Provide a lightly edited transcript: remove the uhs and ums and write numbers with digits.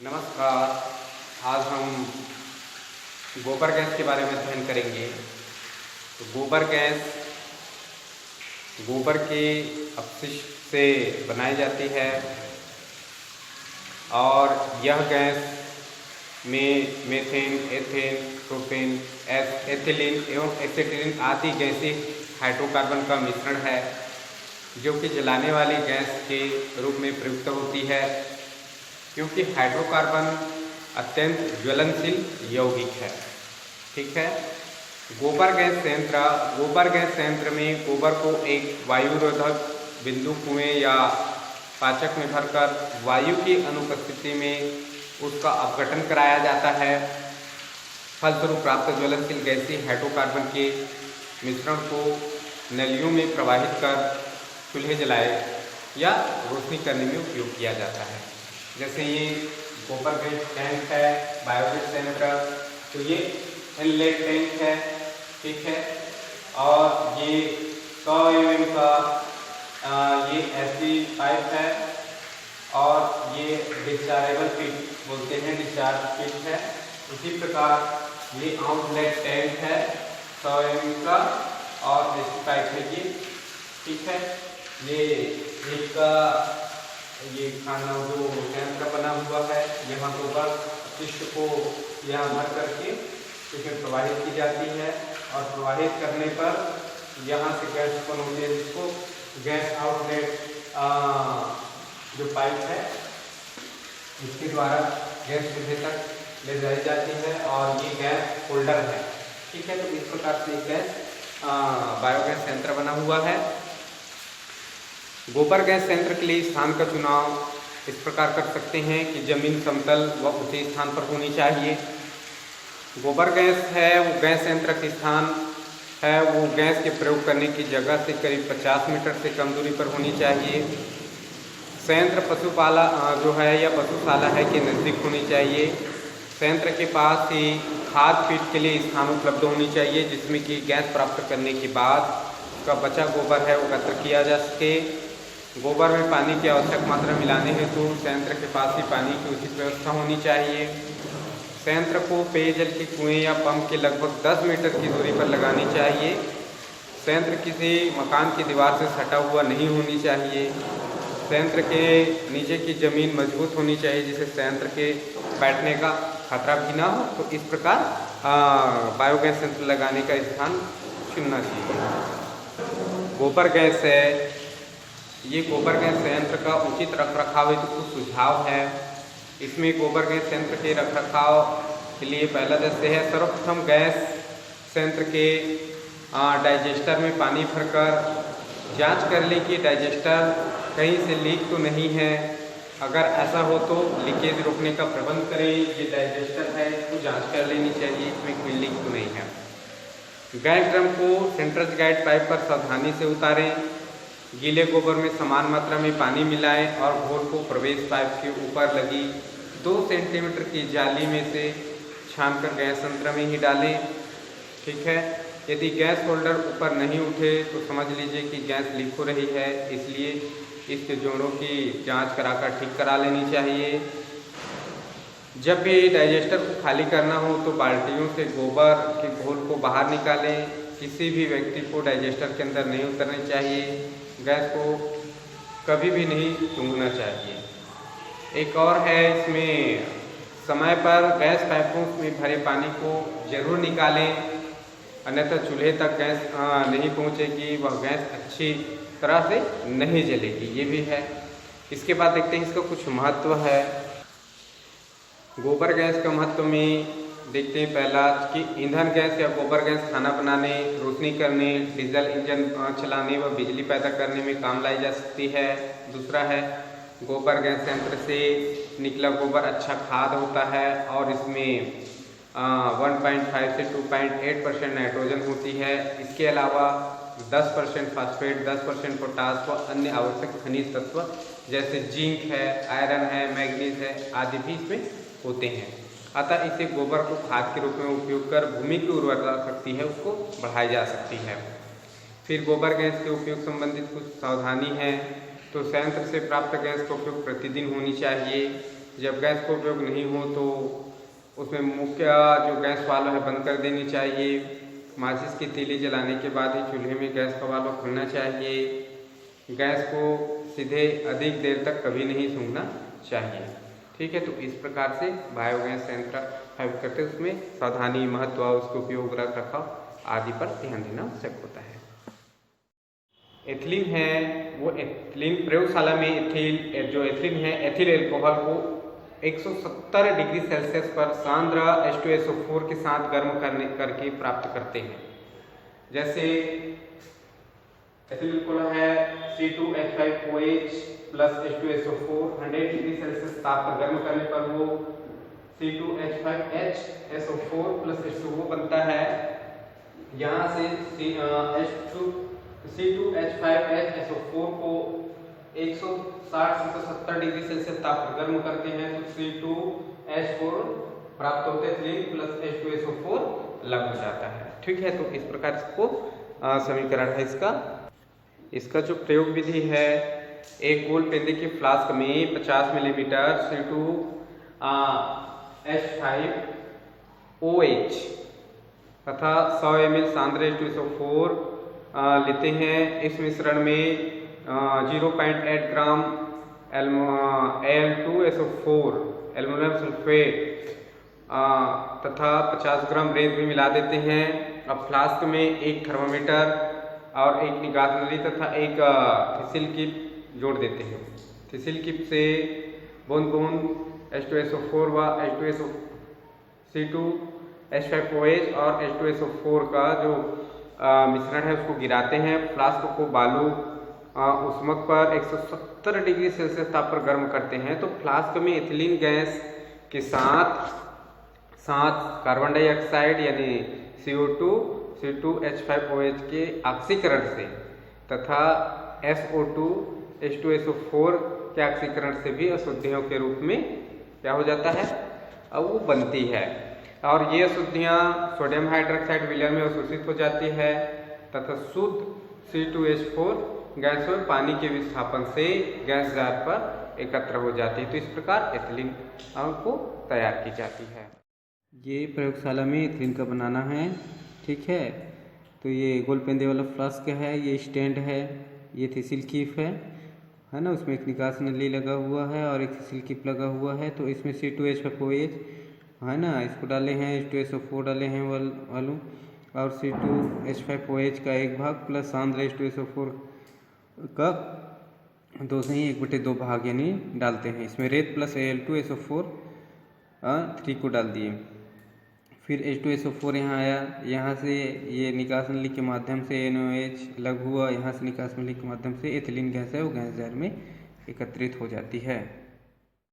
नमस्कार। आज हम गोबर गैस के बारे में अध्ययन करेंगे। तो गोबर गैस गोबर के अपशिष्ट से बनाई जाती है और यह गैस में मीथेन, एथेन, प्रोपेन, एथिलीन एवं एसिटिलीन आदि गैसीय हाइड्रोकार्बन का मिश्रण है, जो कि जलाने वाली गैस के रूप में प्रयुक्त होती है, क्योंकि हाइड्रोकार्बन अत्यंत ज्वलनशील यौगिक है। ठीक है। गोबर गैस संयंत्र में गोबर को एक वायुरोधक बिंदु कुएं या पाचक में भरकर वायु की अनुपस्थिति में उसका अपघटन कराया जाता है। फलस्वरूप प्राप्त ज्वलनशील गैसीय हाइड्रोकार्बन के मिश्रण को नलियों में प्रवाहित कर चूल्हे जलाए या रोशनी करने में उपयोग किया जाता है। जैसे ये गोबर गैस टैंक है, बायोगैस संयंत्र, तो ये इनलेट टैंक है। ठीक है। और ये 100 mm का ये ऐसी पाइप है और ये डिस्चार्जेबल पिट बोलते हैं, डिस्चार्ज पिट है। इसी प्रकार ये आउटलेट टैंक है 100 mm का और ऐसी पाइप है ये। ठीक है। ये खाना जो टैंक बना हुआ है, यहाँ गोबर अपशिष्ट को यहाँ भर करके इसमें प्रवाहित की जाती है और प्रवाहित करने पर यहाँ से गैस उत्पन्न होती है, जिसको गैस आउटलेट जो पाइप है इसके द्वारा गैस चूल्हे तक ले जाई जाती है और ये गैस होल्डर है। ठीक है। तो इस प्रकार से गैस बायोगैस संयंत्र बना हुआ है। गोबर गैस संयंत्र के लिए स्थान का चुनाव इस प्रकार कर सकते हैं कि जमीन समतल व ऊंचे स्थान पर होनी चाहिए। गोबर गैस है वो गैस संयंत्र के स्थान है वो गैस के प्रयोग करने की जगह से करीब 50 मीटर से कम दूरी पर होनी चाहिए। संयंत्र पशुपाला जो है या पशुशाला है के नज़दीक होनी चाहिए। संयंत्र के पास ही खाद फीड के लिए स्थान उपलब्ध होनी चाहिए, जिसमें कि गैस प्राप्त करने के बाद का बचा गोबर है वो एकत्र किया जा सके। गोबर में पानी की आवश्यक मात्रा मिलाने हेतु संयंत्र के पास ही पानी की उचित व्यवस्था होनी चाहिए। संयंत्र को पेयजल के कुएं या पंप के लगभग 10 मीटर की दूरी पर लगानी चाहिए। संयंत्र किसी मकान की दीवार से सटा हुआ नहीं होनी चाहिए। संयंत्र के नीचे की जमीन मजबूत होनी चाहिए, जिससे संयंत्र के बैठने का खतरा भी ना हो। तो इस प्रकार बायोगैस संयंत्र लगाने का स्थान चुनना चाहिए। गोबर गैस है, ये गोबर गैस संयंत्र का उचित रखरखाव हेतु कुछ सुझाव है। इसमें गोबर गैस संयंत्र के रखरखाव के लिए पहला दृश्य है, सर्वप्रथम गैस संयंत्र के डाइजेस्टर में पानी भरकर जांच कर लें कि डाइजेस्टर कहीं से लीक तो नहीं है। अगर ऐसा हो तो लीकेज रोकने का प्रबंध करें। ये डाइजेस्टर है, इसको जांच कर लेनी चाहिए, इसमें कोई लीक तो नहीं है। गैस ड्रम को सेंट्रज गाइड पाइप पर सावधानी से उतारें। गीले गोबर में समान मात्रा में पानी मिलाएं और घोल को प्रवेश पाइप के ऊपर लगी 2 सेंटीमीटर की जाली में से छानकर गैस संयंत्र में ही डालें। ठीक है। यदि गैस होल्डर ऊपर नहीं उठे तो समझ लीजिए कि गैस लीक हो रही है, इसलिए इसके जोड़ों की जांच कराकर ठीक करा लेनी चाहिए। जब भी डाइजेस्टर को खाली करना हो तो बाल्टियों से गोबर के घोल को बाहर निकालें। किसी भी व्यक्ति को डाइजेस्टर के अंदर नहीं उतरनी चाहिए। गैस को कभी भी नहीं सूंघना चाहिए। एक और है, इसमें समय पर गैस पाइपों में भरे पानी को जरूर निकालें, अन्यथा चूल्हे तक गैस नहीं पहुंचेगी, वह गैस अच्छी तरह से नहीं जलेगी। ये भी है। इसके बाद देखते हैं इसका कुछ महत्व है। गोबर गैस का महत्व में देखते हैं पहला कि ईंधन गैस या गोबर गैस खाना बनाने, रोशनी करने, डीजल इंजन चलाने व बिजली पैदा करने में काम लाई जा सकती है। दूसरा है, गोबर गैस संयंत्र से निकला गोबर अच्छा खाद होता है और इसमें 1.5 से 2.8% नाइट्रोजन होती है। इसके अलावा 10% फास्फेट, 10% पोटास व अन्य आवश्यक खनिज तत्व जैसे जिंक है, आयरन है, मैग्नीज है आदि भी इसमें होते हैं। अतः इसे गोबर को खाद के रूप में उपयोग कर भूमि की उर्वरता शक्ति है उसको बढ़ाई जा सकती है। फिर गोबर गैस के उपयोग संबंधित कुछ सावधानी है। तो संयंत्र से प्राप्त गैस का उपयोग प्रतिदिन होनी चाहिए। जब गैस का उपयोग नहीं हो तो उसमें मुख्य जो गैस वाल्व है बंद कर देनी चाहिए। माचिस की तीली जलाने के बाद ही चूल्हे में गैस का वाल्व खुलना चाहिए। गैस को सीधे अधिक देर तक कभी नहीं सूंघना चाहिए। ठीक है, तो इस प्रकार से बायोगैस संयंत्र स्थापित करते उसमें सावधानी, महत्व, उसके उपयोग, रख रखाव आदि पर ध्यान देना आवश्यक होता है। एथिलीन है वो एथिलीन प्रयोगशाला में एथिलीन है एथिल एल्कोहल को 170 डिग्री सेल्सियस पर सांद्र H2SO4 के साथ गर्म करके प्राप्त करते हैं। जैसे एथिल एल्कोहल है C2H5OH plus H2SO4 100 degree Celsius ताप पर गर्म करने पर वो C2H5HSO4 प्लस H2O बनता है। यहाँ से C2H5HSO4 को 160 से 170 डिग्री सेल्सियस ताप पर गर्म करते हैं तो C2H4 प्राप्त होते हैं, एथिलीन प्लस H2SO4 अलग हो जाता है। ठीक है, तो इस प्रकार इसको समीकरण है इसका जो प्रयोग विधि है, एक गोल पेंदे के फ्लास्क में 50 मिलीलीटर C2H5OH तथा 100 ml सांद्र H2SO4 लेते हैं। इस मिश्रण में 0.8 ग्राम Al2SO4 एल्युमिनियम सल्फेट तथा 50 ग्राम रेत भी मिला देते हैं। अब फ्लास्क में एक थर्मामीटर और एक निकास नली तथा एक थिसिल कीप जोड़ देते हैं। थिसिल कीप से बूंद बूंद H2SO4 व C2H5OH और H2SO4 का जो मिश्रण है उसको गिराते हैं। फ्लास्क को बालू उष्मक पर 170 डिग्री सेल्सियस ताप पर गर्म करते हैं तो फ्लास्क में एथिलीन गैस के साथ कार्बन डाइऑक्साइड यानी CO2 C2H5OH के ऑक्सीकरण से तथा SO2 H2SO4 के ऑक्सीकरण से भी अशुद्धियों के रूप में क्या हो जाता है, अब वो बनती है और ये अशुद्धियाँ सोडियम हाइड्रोक्साइड विलय में अवशोषित हो जाती है तथा शुद्ध C2H4 गैस में पानी के विस्थापन से गैस जार पर एकत्र हो जाती है। तो इस प्रकार एथिलीन को तैयार की जाती है। ये प्रयोगशाला में एथिलीन का बनाना है। ठीक है, तो ये गोल पेंदे वाला फ्लास्क है, ये स्टैंड है, ये थिसिल कीप है ना, उसमें एक निकास नली लगा हुआ है और एक थिसिल कीप लगा हुआ है। तो इसमें C2H5OH है ना, इसको डाले हैं, H2SO4 डाले हैं वालू और C2H5OH का एक भाग प्लस सांद्र H2SO4 का 2 से ही 1/2 भाग यानी डालते हैं। इसमें रेत प्लस Al2SO4 3 को डाल दिए। फिर H2SO4 यहाँ आया, यहाँ से ये निकास नली के माध्यम से NOH अलग हुआ, यहाँ से निकास नली के माध्यम से एथिलीन गैस है वो गैस जार में एकत्रित हो जाती है।